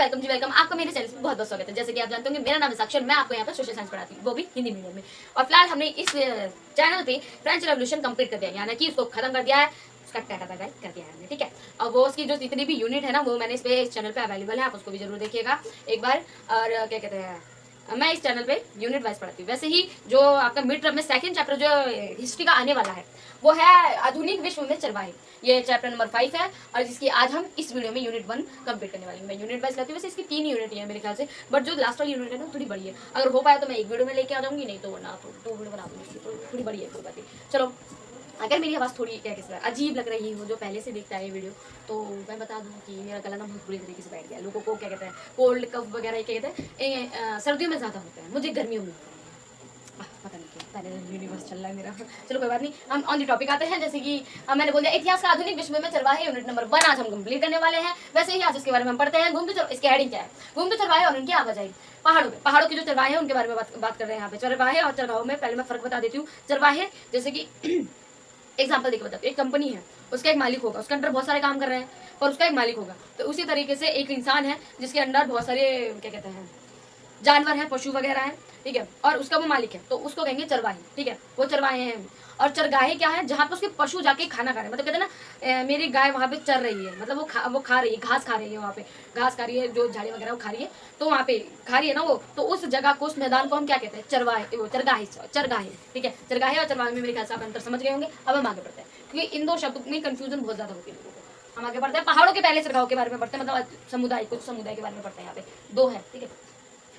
Welcome जी welcome. आपका मेरे channel पर बहुत बहुत स्वागत है। जैसे कि आप जानते होंगे मेरा नाम है साक्षर, मैं आपको यहाँ पर सोशल साइंस पढ़ाती हूँ, वो भी हिंदी मीडियम में। और फिलहाल हमने इस चैनल पे फ्रेंच रेवोल्यूशन कंप्लीट कर दिया, यानी कि उसको खत्म कर दिया है, उसका टाटा बाय बाय कर दिया है हमने, ठीक है। और वो उसकी जो जितनी भी यूनिट है ना वो मैंने इस चैनल पे अवेलेबल है, आप उसको भी जरूर देखिएगा एक बार। और क्या कहते हैं, मैं इस चैनल पे यूनिट वाइज पढ़ाती हूँ। वैसे ही जो आपका मिड टर्म में सेकंड चैप्टर जो हिस्ट्री का आने वाला है वो है आधुनिक विश्व में चरवाहे। ये चैप्टर नंबर 5 है और जिसकी आज हम इस वीडियो में यूनिट 1 कंप्लीट करने वाली हूँ। मैं यूनिट वाइज करती हूँ, वैसे इसकी 3 यूनिट है मेरे ख्याल से, बट जो लास्ट वाली यूनिट है ना थोड़ी बड़ी है। अगर हो पाया तो मैं एक वीडियो में लेके आ जाऊंगी, नहीं तो वरना तो 2 वीडियो बना दूंगी, तो थोड़ी बड़ी है कोई बात नहीं। चलो, अगर मेरी आवाज़ थोड़ी क्या कहते हैं अजीब लग रही हो जो पहले से देखता है ये वीडियो, तो मैं बता दूं कि मेरा गला ना बहुत बुरी तरीके से बैठ गया है। लोगों को क्या कहते हैं कोल्ड कफ वगैरह क्या कहते हैं सर्दियों में ज़्यादा होता है, मुझे गर्मियों में होता है। पता नहीं क्यों पहले यूनिवर्स चल रहा है मेरा। चलो कोई बात नहीं, हम ऑन दी टॉपिक आते हैं। जैसे कि मैंने बोला इतिहास का आधुनिक विश्व में चरवाहे यूनिट नंबर 1 आज हम कंप्लीट करने वाले हैं। वैसे ही आज इसके बारे में हम पढ़ते हैं। इसकी हेडिंग क्या है, घूमते चरवाहे और उनकी आवाजाही। पहाड़ों के जो चरवाहे हैं उनके बारे में बात कर रहे हैं यहाँ पे। चरवाहे और चरगाहों में पहले मैं फर्क बता देती हूँ। चरवाहे जैसे कि एग्जाम्पल देखो, बताओ एक कंपनी है, उसका एक मालिक होगा, उसके अंडर बहुत सारे काम कर रहे हैं और उसका एक मालिक होगा। तो उसी तरीके से एक इंसान है जिसके अंडर बहुत सारे क्या कहते हैं जानवर हैं, पशु वगैरह हैं, ठीक है, और उसका वो मालिक है, तो उसको कहेंगे चरवाहे, ठीक है, वो चरवाहे हैं। और चरगाहे क्या है, जहाँ पे उसके पशु जाके खाना खा रहे हैं, मतलब कहते हैं ना मेरी गाय वहाँ पे चर रही है, मतलब वो खा रही है, घास खा रही है, वहाँ पे घास खा रही है, जो झाड़ी वगैरह वो खा रही है, तो वहाँ पे खा रही है ना वो, तो उस जगह को, उस मैदान को हम क्या कहते हैं, चरवाहे, वो चरगाहे, ठीक है। चरगाहे और चरवाहे में मेरे ख्याल से आप अंतर समझ गए होंगे। अब हम आगे बढ़ते हैं, क्योंकि इन दो शब्दों में कंफ्यूजन बहुत ज्यादा होती है लोगों को। हम आगे बढ़ते हैं, पहाड़ों के पहले चरगाहों के बारे में पढ़ते हैं, मतलब समुदाय, कुछ समुदाय के बारे में पढ़ते हैं। यहाँ पे 2 है, ठीक है।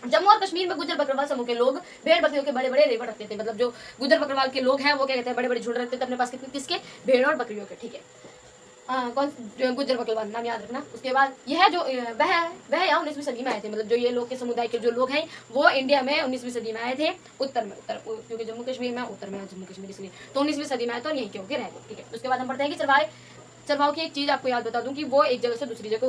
जम्मू और कश्मीर में गुजर बकरवाल समूह के लोग भेड़ बकरियों के बड़े बड़े रेवड़ रखते थे। मतलब जो गुजर बकरवाल के लोग हैं वो क्या कहते हैं बड़े बड़े झुंड रखते थे अपने पास, किसके, भेड़ और बकरियों के, ठीक है। कौन गुजर बकरवाल नाम याद रखना। उसके बाद यह जो वह यहाँ 19वीं सदी में आए थे। मतलब जो ये लोग के समुदाय के जो लोग हैं वो इंडिया में 19वीं सदी में आए थे, उत्तर क्योंकि जम्मू कश्मीर में उत्तर में जम्मू कश्मीर, इसलिए तो 19वीं सदी में आए थे और यहीं के होकर रह गए, ठीक है। उसके बाद हम पढ़ते हैं कि चरवाहों की एक चीज आपको याद बता दूं कि वो एक जगह से दूसरी जगह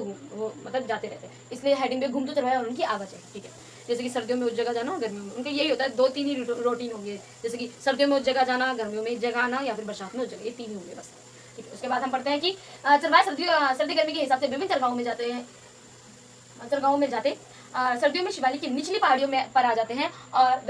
मतलब जाते रहते हैं, इसलिए हेडिंग में घूमते चरवाहे और उनकी आवाज है, ठीक है। जैसे कि सर्दियों में उस जगह जाना, गर्मियों में उनका यही होता है, 2-3 ही रूटीन होंगे। जैसे कि सर्दियों में उस जगह जाना, गर्मियों में इस जगह आना, या फिर बरसात में उस जगह, ये 3 ही होंगे बस, ठीक है। उसके बाद हम पढ़ते हैं कि चरवाहे सर्दी गर्मी के हिसाब से विभिन्न चरगाहों में जाते हैं। सर्दियों में शिवालिक की निचली पहाड़ियों में पर आ जाते हैं और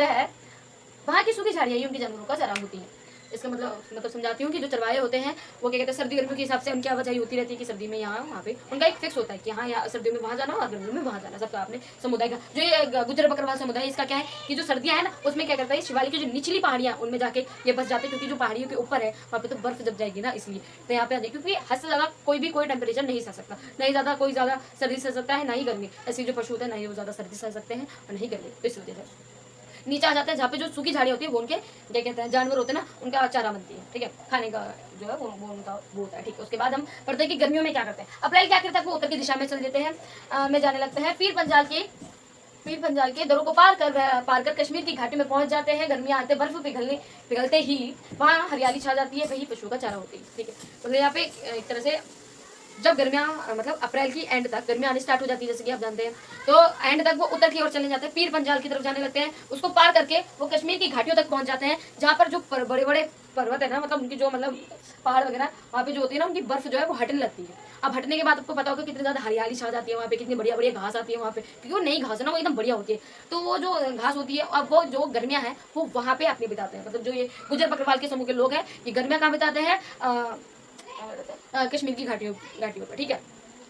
वहाँ की सूखी झाड़ियाँ ही उनके जानवरों का चारा होती है। इसका मतलब समझाती हूँ कि जो चरवाहे होते हैं वो क्या कहते हैं सर्दी गर्मियों के हिसाब से उनकी आवाजाही होती रहती है कि सर्दी में यहाँ वहाँ पे उनका एक फिक्स होता है कि हाँ यहाँ सर्दियों में वहाँ जाना और गर्मियों में वहाँ जाना। सबका अपने समुदाय का जो ये गुजर बकरवाल समुदाय, इसका क्या है कि जो सर्दियाँ है ना उसमें क्या करता है शिवालिक की जो निचली पहाड़ियाँ उनमें जाके ये बस जाते हैं, क्योंकि जो पहाड़ियों के ऊपर है वहाँ पे तो बर्फ जब जाएगी ना, इसलिए तो यहाँ पे आ जाए, क्योंकि हद से ज़्यादा कोई टेम्परेचर नहीं सह सकता, नहीं ज़्यादा कोई ज़्यादा सर्दी सह सकता है, ना ही गर्मी। ऐसे जो पशु होते हैं ना ही वो ज़्यादा सर्दी सह सकते हैं और नहीं गर्मी, तो इस वजह से नीचे आ जाते हैं जहाँ पे जो सूखी झाड़ी होती है वो उनके क्या कहते हैं जानवर होते हैं ना उनका चारा बनती है, ठीक है, खाने का जो है वो उनका वो होता है, ठीक है। उसके बाद हम पढ़ते हैं कि गर्मियों में क्या करते हैं। अप्रैल के आखिर तक वो उत्तर की दिशा में चल देते हैं, में जाने लगते हैं। पीर पंजाल के दरों को पार कर कश्मीर की घाटी में पहुंच जाते हैं। गर्मियां आते बर्फ पिघलते ही वहाँ हरियाली छा जाती है, वही पशुओं का चारा होती है, ठीक है। तो यहाँ पे एक तरह से जब गर्मियाँ मतलब अप्रैल की एंड तक गर्मियाँ आनी स्टार्ट हो जाती है, जैसे कि आप जानते हैं, तो एंड तक वो उत्तर की ओर चले जाते हैं, पीर पंजाल की तरफ जाने लगते हैं। उसको पार करके वो कश्मीर की घाटियों तक पहुंच जाते हैं, जहाँ पर जो बड़े बड़े पर्वत है ना, मतलब उनकी जो मतलब पहाड़ वगैरह वहाँ पे जो होती है ना उनकी बर्फ जो है वो हटने लगती है। अब हटने के बाद आपको पता होगा कितनी ज़्यादा हरियाली छा जाती है वहाँ पे, कितनी बढ़िया बढ़िया घास आती है वहाँ पे, क्योंकि वो नई घास है ना वो एकदम बढ़िया होती है। तो वो जो घास होती है अब वो जो गर्मियाँ हैं वो वहाँ पे अपने बिताते हैं। मतलब जो ये गुजर बकरवाल के समूह के लोग हैं ये गर्मियाँ कहाँ बिताते हैं, कश्मीर की घाटियों पर, ठीक है।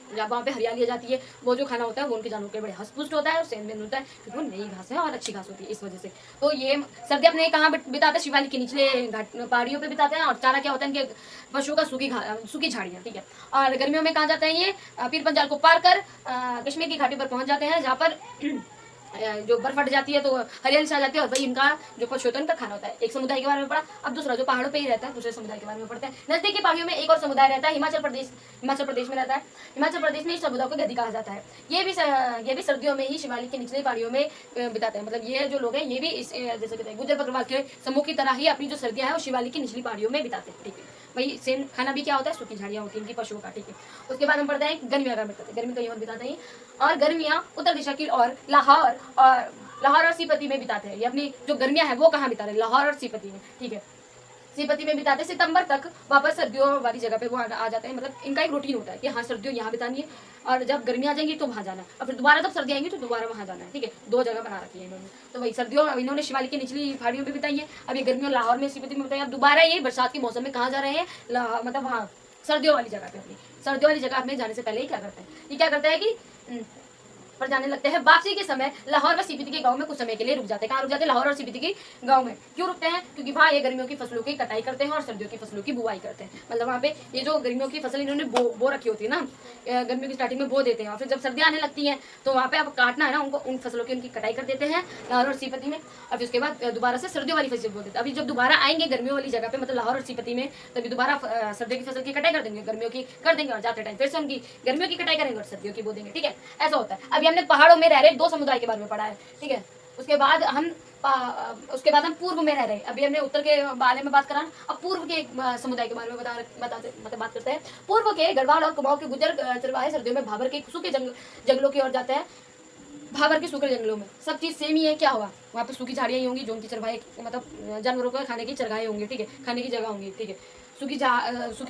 जब वहाँ पे हरियाली आ जाती है वो जो खाना होता है वो उनके जानवरों के बड़े हष्ट-पुष्ट होता है और सेहतमंद होता है, क्योंकि वो नई घास है और अच्छी घास होती है, इस वजह से। तो ये सर्दी अपने कहाँ बिताते हैं, शिवालिक के निचले पहाड़ियों पे बिताते हैं। और चारा क्या होता है इनके पशुओं का, सूखी झाड़ियाँ, ठीक है। और गर्मियों में कहाँ जाते हैं ये, पीर पंजाल को पार कर कश्मीर की घाटी पर पहुँच जाते हैं, जहाँ पर जो बर्फ हट जाती है तो हरियाली छा जाती है और वही इनका जो पशु होता है उनका खाना होता है। एक समुदाय के बारे में पढ़ा। अब दूसरा जो पहाड़ों पे ही रहता है दूसरे समुदाय के बारे में पढ़ते हैं। नजदीकी पहाड़ियों में एक और समुदाय रहता है, हिमाचल प्रदेश में रहता है। हिमाचल प्रदेश में इस समुदाय को गद्दी कहा जाता है। ये भी सर्दियों में ही शिवालिक की निचली पहाड़ियों में बिताते हैं। मतलब ये जो लोग हैं ये भी इस जैसे कहते हैं गुजर बकरवाल के समूह की तरह ही अपनी जो सर्दियाँ है वो शिवालिक की निचली पहाड़ियों में बिताते हैं, ठीक है। वही सेम खाना भी क्या होता है, सूखी झाड़ियाँ होती हैं इनकी पशुओं का, ठीक है। उसके बाद हम पढ़ते हैं गर्मियाँ का बिताते हैं, गर्मी कहीं और बिताते हैं। और गर्मियाँ उत्तर दिशा की और लाहौर और सीपति में बिताते हैं। ये अपनी जो गर्मियाँ हैं वो कहाँ बिता रहे हैं, लाहौर और सीपति में, ठीक है। सीपति में बिताते सितंबर तक, वापस सर्दियों वाली जगह पे वो आ जाते हैं। मतलब इनका एक रूटीन होता है कि हाँ सर्दियों यहाँ बितानी है और जब गर्मियाँ आ जाएंगी तो वहाँ जाना है, और फिर दोबारा जब सर्दी आएंगी तो दोबारा वहाँ जाना है। ठीक है, 2 जगह बना रखी है इन्होंने। तो वही सर्दियों इन्होंने शिवालिक की निचली पहाड़ियों में बिताई है, अब ये गर्मियों लाहौर में सीपति में बिताई, अब दोबारा ये बरसात के मौसम में कहाँ जा रहे हैं, मतलब वहाँ सर्दियों वाली जगह पे। अपनी सर्दियों वाली जगह अपने जाने से पहले ही क्या करते हैं, ये क्या करता है कि पर जाने लगते हैं। वापसी के समय लाहौर व सीपीती के गांव में कुछ समय के लिए रुक जाते हैं। कहाँ रुक जाते हैं? लाहौर और सीपीती के गांव में। क्यों रुकते हैं? क्योंकि वहाँ ये गर्मियों की फसलों की कटाई करते हैं और सर्दियों की फसलों की बुआई करते हैं। मतलब वहाँ पे ये जो गर्मियों की फसल इन्होंने बो रखी होती है ना, गर्मियों की स्टार्टिंग में बो देते हैं और फिर जब सर्दियाँ आने लगती हैं तो वहाँ पे अब काटना है ना उनको, उन फसलों की उनकी कटाई कर देते हैं लाहौर और सीपती में। और फिर उसके बाद दोबारा से सर्दियों वाली फसल बो देते हैं। अभी जब दोबारा आएंगे गर्मियों वाली जगह पे, मतलब लाहौर और सीपती में, तभी दोबारा सर्दियों की फसल की कटाई कर देंगे, गर्मियों की कर देंगे और जाते टाइम फिर से उनकी गर्मियों की कटाई करेंगे और सर्दियों की बो देंगे। ठीक है, ऐसा होता है। अभी हमने पहाड़ों में रह रहे 2 समुदाय के बारे में पढ़ा है। ठीक है, उसके बाद हम पूर्व में रह रहे हैं। अभी हमने उत्तर के बारे में बात करा, अब पूर्व के समुदाय के बारे में बात करते हैं। पूर्व के गढ़वाल और कुमाऊं के गुजर चरवाहे सर्दियों में भाबर के सूखे जंगलों की ओर जाते हैं। भाबर के सूखे जंगलों में सब चीज़ सेम ही है। क्या होगा? वहाँ पे सूखी झाड़ियाँ ही होंगी जो उनकी चरवाहे, मतलब जानवरों को खाने की चरगाहें होंगी। ठीक है, खाने की जगह होंगी। ठीक है, सूखी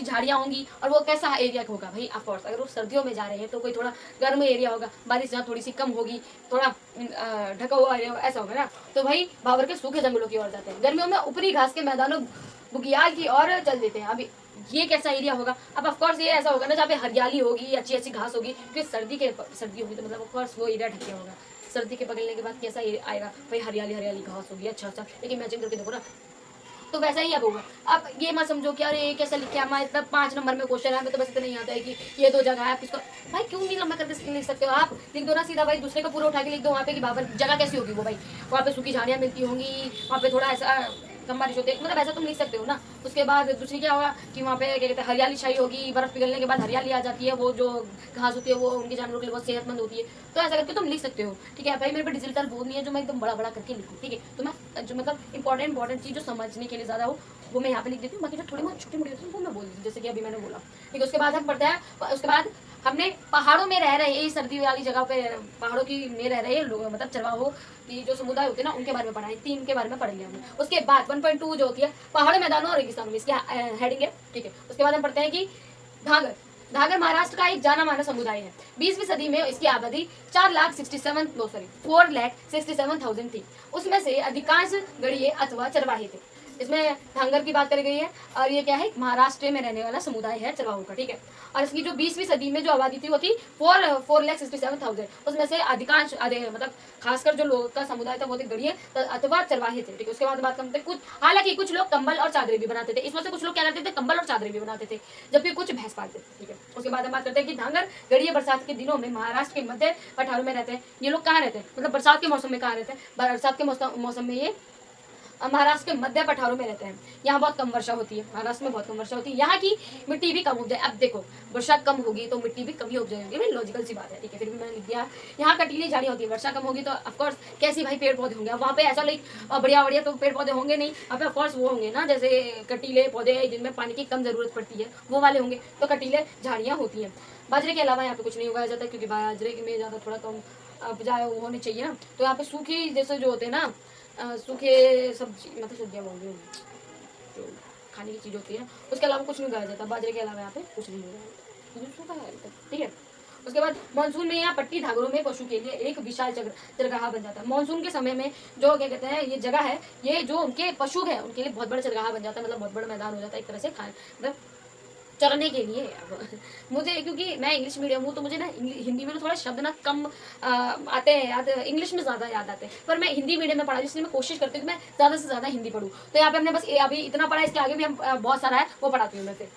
झाड़ियाँ होंगी। और वो कैसा एरिया होगा भाई? ऑफकोर्स अगर वो सर्दियों में जा रहे हैं तो कोई थोड़ा गर्म एरिया होगा, बारिश जहाँ थोड़ी सी कम होगी, थोड़ा ढका हुआ एरिया होगा, ऐसा होगा ना। तो भाई भाबर के सूखे जंगलों की ओर जाते हैं। गर्मियों में ऊपरी घास के मैदानों बुगियाल की ओर चल देते हैं। अभी ये कैसा एरिया होगा? अब ऑफकोर्स ये ऐसा होगा ना जहाँ पे हरियाली होगी, अच्छी अच्छी घास होगी, क्योंकि सर्दी होगी तो मतलब ऑफकोर्स वो एरिया ढके होगा। सर्दी के पकड़ने के बाद कैसा आएगा भाई? हरियाली घास होगी, अच्छा। लेकिन इमेजिन करके देखो ना, तो वैसा ही अब होगा। अब ये मत समझो कि अरे ये कैसा लिखे हमारे इतना 5 नंबर में क्वेश्चन है, हमें तो बस इतना नहीं आता है कि ये 2 जगह है। आप इसको भाई क्यों नहीं लंबा करके लिख सकते हो? आप लिख दो ना सीधा भाई, दूसरे का पूरा उठा के लिख दो। वहाँ पे कि बाबर जगह कैसी होगी वो भाई? वहाँ पे सूखी झाड़ियाँ मिलती होंगी, वहाँ पे थोड़ा ऐसा कम बारिश होती है, मतलब ऐसा तुम लिख सकते हो ना। उसके बाद दूसरी क्या होगा कि वहाँ पे क्या कहते हैं हरियाली छाई होगी, बर्फ पिघलने के बाद हरियाली आ जाती है, वो जो घास होती है वो उनके जानवरों के लिए बहुत सेहतमंद होती है। तो ऐसा करके तुम लिख सकते हो। ठीक है भाई, मेरे पे डिजिटल बोर्ड नहीं है जो मैं एकदम बड़ा करके लिखूँ। ठीक है, तो मैं जो मतलब इंपॉर्टेंट चीज़ जो समझने के लिए ज़्यादा हो वो मैं यहाँ पे लिख देती हूँ, बाकी जो थोड़ी बहुत छोटी मोटी होती है वो मैं बोल देती हूँ, जैसे कि अभी मैंने बोला। ठीक है, उसके बाद हम पढ़ते हैं। उसके बाद हमने पहाड़ों में रह रहे हैं, सर्दी वाली जगह पे पहाड़ों की में रह रहे हैं लोग, मतलब चरवाहों की जो समुदाय होते हैं ना उनके बारे में पढ़ा है। 3 के बारे में पढ़ लिया हमने। उसके बाद 1.2 जो होती है पहाड़ी मैदानों और रेगिस्तानों में, इसकी हेडिंग है। ठीक है, उसके बाद हम पढ़ते हैं कि घाघर महाराष्ट्र का एक जाना माना समुदाय है। 20वीं सदी में इसकी आबादी 4,67,000 थी। उसमें से अधिकांश गढ़िए अथवा चरवाहे थे। इसमें घाघर की बात करी गई है और ये क्या है? महाराष्ट्र में रहने वाला समुदाय है चरवाहों का। ठीक है, और इसकी जो 20वीं सदी में जो आबादी थी वो थी 4,67,000। उसमें से अधिकांश मतलब खासकर जो लोगों का समुदाय था वो थे गढ़िए अथवा चरवाहे थे। ठीक है, उसके बाद बात करते हैं हालांकि कुछ लोग कंबल और चादरें भी बनाते थे। इसमें से कुछ लोग क्या करते थे? कंबल और चादरें भी बनाते थे, जबकि कुछ भैंस पालते थे। ठीक है, उसके बाद हम बात करते हैं कि घाघर गढ़िए बरसात के दिनों में महाराष्ट्र के मध्य पठारों में रहते हैं। ये लोग कहाँ रहते हैं? मतलब बरसात के मौसम में कहाँ रहते हैं? बरसात के मौसम में ये महाराष्ट्र के मध्य पठारों में रहते हैं। यहाँ बहुत कम वर्षा होती है, महाराष्ट्र में बहुत कम वर्षा होती है। यहाँ की मिट्टी भी कम उपजाऊ। अब देखो वर्षा कम होगी तो मिट्टी भी कम ही उपजाऊ होगी, भाई लॉजिकल सी बात है। ठीक है, फिर भी मैंने लिख दिया यहाँ कटीली झाड़ियाँ होती है। वर्षा कम होगी तो ऑफकोर्स कैसी भाई पेड़ पौधे होंगे वहाँ पे? ऐसा लाइक बढ़िया तो पेड़ पौधे होंगे नहीं वहाँ पे। ऑफकोर्स वो होंगे ना जैसे कटीले पौधे जिनमें पानी की कम जरूरत पड़ती है, वो वाले होंगे, तो कटीले झाड़ियाँ होती हैं। बाजरे के अलावा यहाँ पे कुछ नहीं उगाया जाता क्योंकि बाजरे में ज़्यादा थोड़ा कम उपजाऊ होनी चाहिए ना। तो यहाँ पे सूखी जैसे जो होते हैं ना सूखे सब्जी, मतलब सब्जियाँ बोल रही हूँ, जो खाने की चीज़ होती है, उसके अलावा कुछ नहीं उगाया जाता। बाजरे के अलावा यहाँ पे कुछ नहीं उगाया जाता, सूखा है। ठीक है, उसके बाद मानसून में यहाँ पट्टी धागरों में पशु के लिए एक विशाल चरगाह बन जाता है। मानसून के समय में जो क्या कहते हैं ये जगह है, ये जो उनके पशु है उनके लिए बहुत बड़ा चरगाह बन जाता है, मतलब बहुत बड़ा मैदान हो जाता है एक तरह से मतलब चरने के लिए। मुझे क्योंकि मैं इंग्लिश मीडियम हूँ तो मुझे ना हिंदी में थोड़ा शब्द ना कम आते हैं याद, इंग्लिश में ज़्यादा याद आते हैं। पर मैं हिंदी मीडियम में पढ़ा इसलिए मैं कोशिश करती हूँ कि मैं ज़्यादा से ज़्यादा हिंदी पढ़ूँ। तो यहाँ पे हमने बस अभी इतना पढ़ा, इसके आगे भी हम बहुत सारा है वो पढ़ाती हूँ मैं। फिर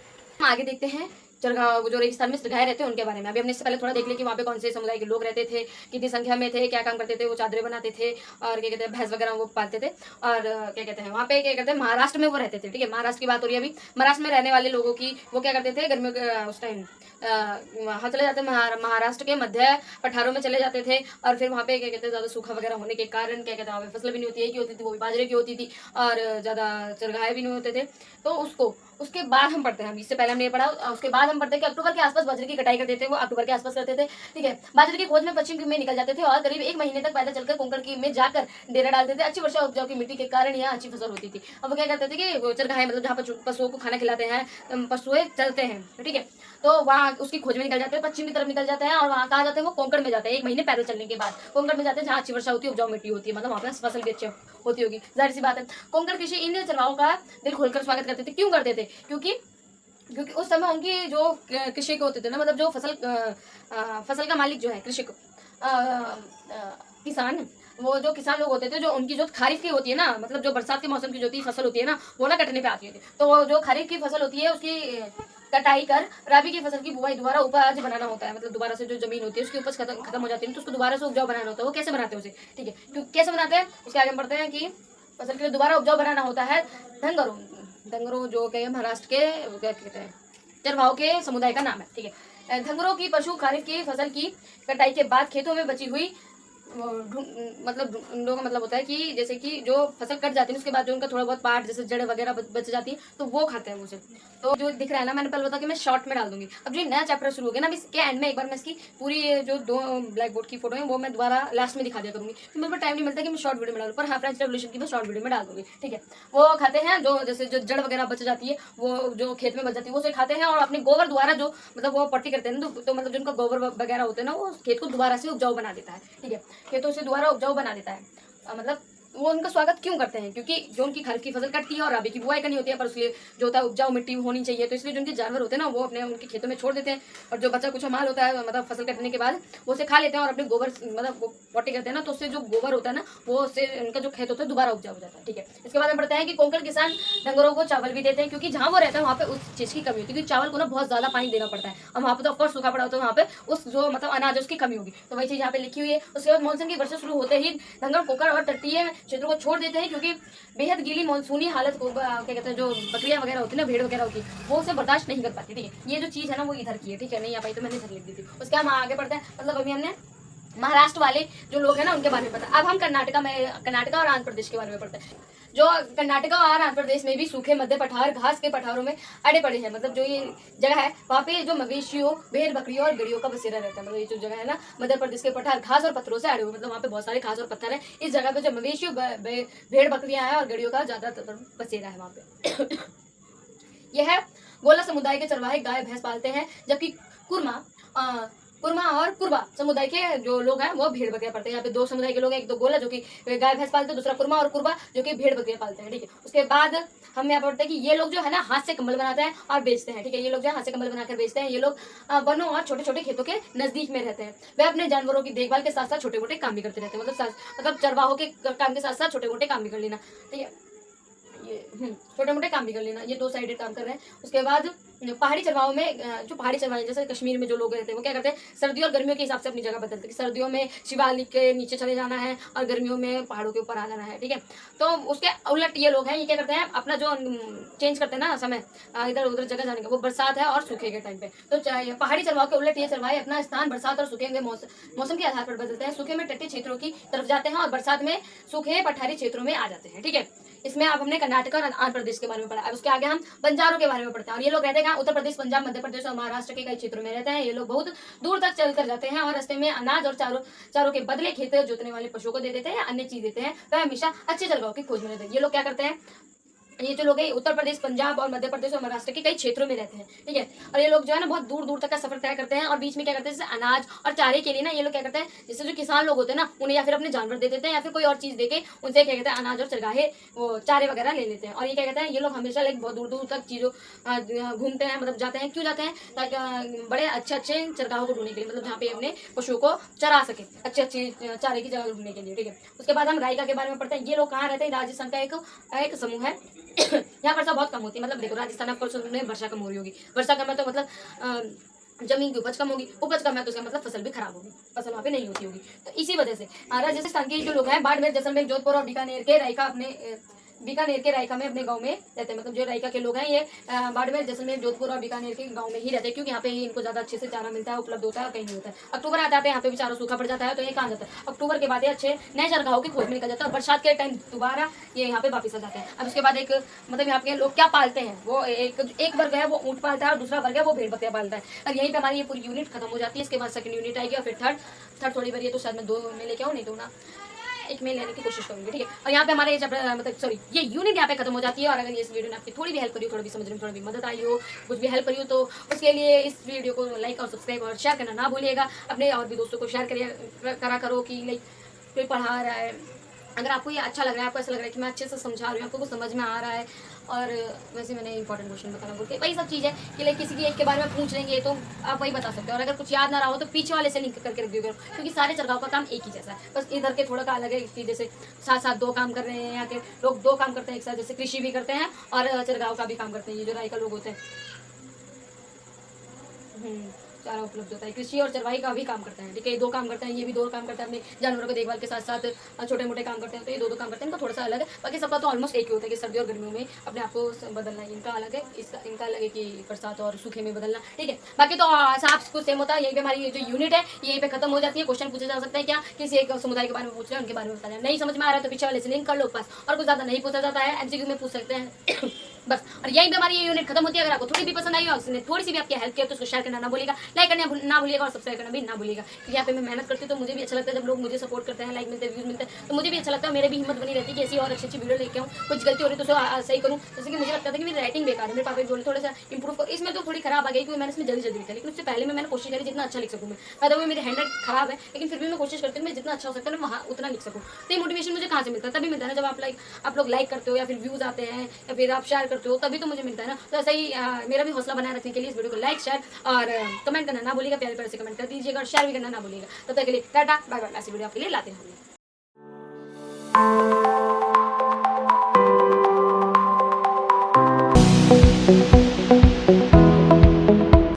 हम आगे देखते हैं चरगाह जो रेगिस्तान में चरगाहे रहते हैं उनके बारे में। अभी हमने इससे पहले थोड़ा देख लिया कि वहाँ पे कौन से समुदाय के लोग रहते थे, कितनी संख्या में थे, क्या काम करते थे। वो चादरें बनाते थे और क्या कहते हैं भैंस वगैरह वो पालते थे। और क्या कहते हैं वहाँ पे क्या कहते हैं महाराष्ट्र में वो रहते थे। ठीक है, महाराष्ट्र की बात हो रही है अभी। महाराष्ट्र में रहने वाले लोगों की वो क्या करते थे गर्मियों के उस टाइम वहाँ चले जाते महाराष्ट्र के मध्य पठारों में चले जाते थे। और फिर वहाँ पे क्या कहते हैं ज़्यादा सूखा वगैरह होने के कारण क्या कहते हैं वहाँ पे फसल भी नहीं होती, एक ही होती थी, वो भी बाजरे की होती थी, और ज़्यादा चरगाहे भी नहीं होते थे। तो उसके बाद हम पढ़ते हैं, इससे पहले हमने ये पढ़ा। उसके बाद हम पढ़ते हैं कि अक्टूबर के आसपास बाजरे की कटाई करते थे, वो अक्टूबर के आसपास करते थे, ठीक है। बाजरे की खोज में पश्चिम में निकल जाते थे और करीब 1 महीने तक पैदल चलकर कोंकण की में जाकर डेरा डालते थे। अच्छी वर्षा उपजाऊ की मिट्टी के कारण यहाँ अच्छी फसल होती थी। अब वो क्या करते थे कि चरगाहे मतलब जहाँ पशुओं को खाना खिलाते हैं, पशुएं चलते हैं, ठीक है, तो वहाँ उसकी खोज में निकल जाते हैं, पश्चिम की तरफ निकल जाते हैं और वहाँ कहाँ जाते हैं, वो कोंकण में जाते हैं। 1 महीने पैदल चलने के बाद कोंकण में जाते हैं जहाँ अच्छी वर्षा होती है, उपजाऊ मिट्टी होती है, मतलब वहाँ पे फसल भी अच्छी होती होगी, जाहिर सी बात है। कोंकण कृषि इन चरवाहों का दिल खोलकर स्वागत करते थे। क्यों करते थे? क्योंकि उस समय उनकी जो कृषक होते थे ना, मतलब जो फसल का मालिक जो है कृषक, किसान, वो जो किसान लोग होते थे, जो उनकी जो खरीफ की होती है ना, मतलब जो बरसात के मौसम की जो फसल होती है ना, वो ना कटने पे आती है। तो वो जो खरीफ की फसल होती है उसकी कटाई कर रबी की फसल की बुआई दोबारा उपज बनाना होता है, मतलब दोबारा से जो जमीन होती है उसकी उपज खत्म हो जाती है, तो उसको दोबारा से उपजाऊ बनाना होता है। वो कैसे बनाते हैं उसे, ठीक है, तो कैसे बनाते हैं उसके आगे हम पढ़ते हैं कि फसल के लिए दोबारा उपजाऊ बनाना होता है। धंगरों जो के महाराष्ट्र के क्या कहते हैं, चरवाहों के समुदाय का नाम है, ठीक है। धंगरों की पशु खरीफ की फसल की कटाई के बाद खेतों में बची हुई मतलब ढूंढों का मतलब होता है कि जैसे कि जो फसल कट जाती है उसके बाद जो उनका थोड़ा बहुत पार्ट जैसे जड़ वगैरह बच जाती है, तो वो खाते हैं उसे। तो जो दिख रहा है ना, मैंने पहले बताया कि मैं शॉर्ट में डाल दूंगी। अब जो नया चैप्टर शुरू हो गया ना, इसके एंड में एक बार मैं इसकी पूरी जो 2 ब्लैक बोर्ड की फोटो है वो मैं दोबारा लास्ट में दिखा दिया करूंगी, तो मेरे को टाइम नहीं मिलता कि मैं शॉर्ट वीडियो में डालूँ, पर हाँ फ्रेंच रेवोल्यूशन की मैं शॉर्ट वीडियो में डाल दूंगी, ठीक है। वो खाते हैं जो जैसे जो जड़ वगैरह बच जाती है, वो जो खेत में बच जाती है वो उसे खाते हैं और अपने गोबर द्वारा जो मतलब वो पट्टी करते हैं ना, तो मतलब जो उनका गोबर वगैरह होते हैं ना, वो खेत को दोबारा से उपजाऊ बना देता है, ठीक है, खेतों से दोबारा उपजाऊ बना देता है। मतलब वो उनका स्वागत क्यों करते हैं? क्योंकि जो उनकी खरीफ की फसल कटती है और रबी की बुआई करनी होती है, पर उसके जो होता है उपजाऊ मिट्टी होनी चाहिए, तो इसलिए जो उनके जानवर होते हैं ना, वो अपने उनके खेतों में छोड़ देते हैं और जो बचा कुछ माल होता है मतलब फसल कटने के बाद वो उसे खा लेते हैं और अपने गोबर मतलब वो पट्टी करते हैं ना, तो उससे जो गोबर होता है ना, वो उससे उनका जो खेत होता है दोबारा उपजाऊ हो जाता है, ठीक है। इसके बाद हम पढ़ते हैं कि कोंकण किसान डंगरों को चावल भी देते हैं, क्योंकि जहाँ वो रहता है वहाँ पे उस चीज़ की कमी होती है, क्योंकि चावल को ना बहुत ज़्यादा पानी देना पड़ता है और वहाँ पे तो ऑफकोर्स सूखा पड़ा होता है, वहाँ पे उस जो मतलब अनाज उसकी कमी होगी, तो वही चीज़ यहाँ पे लिखी हुई है। उसके बाद मानसून की वर्षा शुरू होते ही डंगर कोकर और तटीय क्षेत्रों को छोड़ देते हैं, क्योंकि बेहद गीली मानसूनी हालत को क्या कहते हैं, जो बकरियां वगैरह होती है ना, भेड़ वगैरह होती है, वो उसे बर्दाश्त नहीं कर पाती, ठीक है। ये जो चीज़ है ना वो इधर की है, ठीक है, नहीं आ पाई तो मैंने इधर लिख दी थी। उसके हम आगे बढ़ते हैं, मतलब अभी हमने महाराष्ट्र वाले जो लोग हैं ना उनके बारे में पता। अब हम कर्नाटका और आंध्र प्रदेश के बारे में पढ़ते हैं। जो कर्नाटका और आंध्र प्रदेश में भी सूखे मध्य पठार घास के पठारों में अड़े पड़े हैं, मतलब जो ये जगह है वहाँ पे जो मवेशियों, भेड़ बकरियों और गड़ियों का बसेरा रहता है। मतलब ये जो जगह है ना, मध्य प्रदेश के पठार घास और पत्थरों से अड़े हुए, मतलब वहाँ पे बहुत सारे घास और पत्थर है। इस जगह पे जो मवेशियों, भेड़ बकरियां हैं और गड़ियों का ज्यादातर बसेरा है वहाँ पे। यह गोला समुदाय के चरवाहे गाय भैंस पालते हैं, जबकि कुरमा और कुरबा समुदाय के जो लोग हैं वो भेड़ बकरियां पालते हैं। यहाँ पे 2 समुदाय के लोग हैं, एक तो गोला जो कि गाय भैंस पालते हैं, दूसरा कुरमा और कुरबा जो कि भेड़ बकरियां पालते हैं, ठीक है। उसके बाद हम यहाँ पढ़ते हैं कि ये लोग जो है ना हाथ से कंबल बनाते हैं और बेचते हैं, ठीक है। ये लोग जो है हाथ से कंबल बनाकर बेचते हैं। ये लोग वनों और छोटे छोटे खेतों के नजदीक में रहते हैं। वे अपने जानवरों की देखभाल के साथ साथ छोटे मोटे काम भी करते रहते हैं, मतलब चरवाहों के काम के साथ साथ छोटे मोटे काम भी कर लेना, ठीक है, ये छोटे मोटे काम भी कर लेना, ये 2 साइडेड काम कर रहे हैं। उसके बाद पहाड़ी चरवाहों में जो पहाड़ी चरवाहे जैसे कश्मीर में जो लोग रहते हैं वो क्या करते हैं, सर्दियों और गर्मियों के हिसाब से अपनी जगह बदलते हैं। सर्दियों में शिवालिक के नीचे चले जाना है और गर्मियों में पहाड़ों के ऊपर आ जाना है, ठीक है। तो उसके उलट ये लोग हैं, ये क्या करते हैं, अपना जो चेंज करते हैं ना समय इधर उधर जगह जाने का, वो बरसात है और सूखे के टाइम पे। तो पहाड़ी चरवाहों के उलट ये चरवाहे अपना स्थान बरसात और सूखे मौसम के आधार पर बदलते हैं। सूखे में तटीय क्षेत्रों की तरफ जाते हैं और बरसात में सूखे पठारी क्षेत्रों में आ जाते हैं, ठीक है। इसमें आप हमने कर्नाटक और आंध्र प्रदेश के बारे में पढ़ा। अब उसके आगे हम बंजारों के बारे में पढ़ते हैं। और ये लोग रहते हैं उत्तर प्रदेश, पंजाब, मध्य प्रदेश और महाराष्ट्र के कई क्षेत्रों में रहते हैं। ये लोग बहुत दूर तक चलकर जाते हैं और रास्ते में अनाज और चारों के बदले खेत जोतने वाले पशुओं को दे देते हैं या अन्य चीज देते हैं। वह हमेशा अच्छे जलवायु की खोज में रहते हैं। ये लोग क्या करते हैं, ये जो लोग हैं उत्तर प्रदेश, पंजाब और मध्य प्रदेश और महाराष्ट्र के कई क्षेत्रों में रहते हैं, ठीक है। और ये लोग जो है ना बहुत दूर दूर तक का सफर तय करते हैं और बीच में क्या करते हैं, जैसे अनाज और चारे के लिए ना ये लोग क्या करते हैं, जैसे जो किसान लोग होते हैं ना उन्हें या फिर अपने जानवर दे देते हैं या फिर कोई और चीज देके उनसे क्या कहते हैं अनाज और चरगाहे वो चारे वगैरह ले लेते हैं। और ये क्या कहते हैं, ये लोग हमेशा लाइक बहुत दूर दूर तक चीजों घूमते हैं, मतलब जाते हैं। क्यों जाते हैं, ताकि बड़े अच्छे अच्छे चरगाहों को ढूंढने के लिए, मतलब जहाँ पे अपने पशुओं को चरा सके, अच्छे अच्छे चारे की जगह ढूंढने के लिए, ठीक है। उसके बाद हम रायका के बारे में पढ़ते हैं। ये लोग कहाँ रहते हैं, राजस्थान का एक समूह है। यहाँ वर्षा बहुत कम होती है, मतलब देखो राजस्थान में वर्षा कम हो रही होगी। वर्षा कम है तो मतलब जमीन की उपज कम होगी, उपज कम है तो उसका मतलब फसल भी खराब होगी, फसल वहाँ पे नहीं होती होगी। तो इसी वजह से राजस्थान के जो लोग हैं बाड़मेर, जैसलमेर, जोधपुर और बीकानेर के रायका अपने बीकानेर के रायका में अपने गांव में रहते हैं, मतलब जो रायका के लोग हैं ये बाड़मेर, जैसलमेर, जोधपुर और बीकानेर के गांव में ही रहते हैं, क्योंकि यहाँ पे ही इनको ज़्यादा अच्छे से चारा मिलता है, उपलब्ध होता है, कहीं नहीं होता है। अक्टूबर आता है यहाँ पे भी चारा सूखा पड़ जाता है, तो ये कहाँ जाता है, अक्टूबर के बाद ये अच्छे नए चरगाहों की खोज में निकल जाता है, और बरसात के टाइम दोबारा ये यहाँ पे वापस आ जाते हैं। अब उसके बाद एक मतलब यहाँ पे लोग क्या पालते हैं, वो एक वर्ग है वो ऊँट पालता है, और दूसरा वर्ग है वो भेड़ बकरियाँ पालता है। और यहीं पे हमारी ये पूरी यूनिट खत्म हो जाती है। इसके बाद सेकंड यूनिट आएगी, और फिर थर्ड थोड़ी बार ये तो शायद मैं 2 में लेके आऊँ, नहीं तो ना एक में लेने की कोशिश करूंगी, ठीक है। और यहाँ पे हमारे मतलब सॉरी ये यूनिट यहाँ पे खत्म हो जाती है। और अगर ये इस वीडियो ने आपकी थोड़ी भी हेल्प करी हो, थोड़ी भी समझने में थोड़ी भी मदद आई हो, कुछ भी हेल्प करी हो, तो उसके लिए इस वीडियो को लाइक और सब्सक्राइब और शेयर करना ना भूलिएगा। अपने और भी दोस्तों को शेयर करा करो कि लाइक कोई पढ़ा रहा है, अगर आपको ये अच्छा लग रहा है, आपको ऐसा लग रहा है कि मैं अच्छे से समझा रही हूँ, आपको कुछ समझ में आ रहा है। और वैसे मैंने इंपॉर्टेंट क्वेश्चन बताना बोल के वही सब चीज़ है कि लाइक किसी की एक के बारे में पूछ लेंगे तो आप वही बता सकते हो, और अगर कुछ याद ना रहा हो तो पीछे वाले से लिंक करके रख दिया करो, क्योंकि सारे चरगाव का काम एक ही जैसा है, बस इधर के थोड़ा का अलग है कि जैसे साथ साथ 2 काम कर रहे हैं, यहाँ के लोग 2 काम करते हैं एक साथ, जैसे कृषि भी करते हैं और चरगाव का भी काम करते हैं, ये जो रायका लोग होते हैं। चारा उपलब्ध होता है, कृषि और चरवाही का भी काम करता है, ठीक है, 2 काम करते हैं, ये भी 2 काम करता है, अपने जानवरों को देखभाल के साथ साथ छोटे मोटे काम करते हैं, तो ये 2 काम करते हैं, इनका थोड़ा सा अलग है। बाकी सबका तो ऑलमोस्ट एक ही होता है कि सर्दी और गर्मियों में अपने आप को बदलना है, इनका अलग है, इनका अलग है कि बरसात और सूखे में बदलना, ठीक है। बाकी तो साफ कुछ सेम होता है। यहीं पे हमारी जो यूनिट है यहीं पे खत्म हो जाती है। क्वेश्चन पूछे जा सकते हैं, क्या किसी एक समुदाय के बारे में पूछ रहे हैं, उनके बारे में बताना, नहीं समझ में आ रहा है तो पीछे वाले से लिंक कर लो पास, और कुछ ज़्यादा नहीं पूछा जाता है, MCQ में पूछ सकते हैं बस। और यहीं पे हमारी ये यूनिट खत्म होती है। अगर आपको थोड़ी भी पसंद आई हो, उसने थोड़ी सी भी आपकी हेल्प किया तो उसको शेयर करना ना भूलिएगा, लाइक करना ना भूलिएगा, और सब्सक्राइब करना भी ना भूलिएगा, क्योंकि यहाँ पे मैं मेहनत करती हूँ तो मुझे भी अच्छा लगता है जब लोग मुझे सपोर्ट करते हैं, लाइक मिलते हैं, व्यूज मिलते हैं, तो मुझे भी अच्छा लगता है, मेरे भी हिम्मत बनी रहती है कि ऐसी और अच्छी वीडियो लेके आऊँ। कुछ गलती हो रही तो उसे सही करूँ। जैसे कि मुझे लगता था कि मेरी राइटिंग बेकार है, मेरे पापा बोले थोड़ा सा इंप्रूव करो, इसमें तो थोड़ी खराब आ गई क्योंकि मैंने इसमें जल्दी लिखा, लेकिन उससे पहले मैंने कोशिश करी जितना अच्छा लिख सकूँ मैं। फायदा हुआ मेरी हैंडराइट खराब है, लेकिन फिर भी मैं कोशिश करती हूँ मैं जितना अच्छा हो सकता है मैं वहाँ उतना लिख सकूँ। तो ये मोटिवेशन मुझे कहाँ से मिलता है, तभी मिलता है ना जब आप लोग लाइक करते हो, या फिर व्यूज आते हैं, या फिर आप शेयर करते हो, तभी तो मुझे मिलता है ना। तो ऐसा ही मेरा भी हौसला बनाए रखने के लिए इस वीडियो को लाइक, शेयर और कमेंट करना ना भूलिएगा, प्यारे प्यारे से कमेंट कर दीजिएगा, और शेयर भी करना ना भूलिएगा। तब तक के लिए टाटा बाय बाय, ऐसी वीडियो आपके लिए लाते हैं।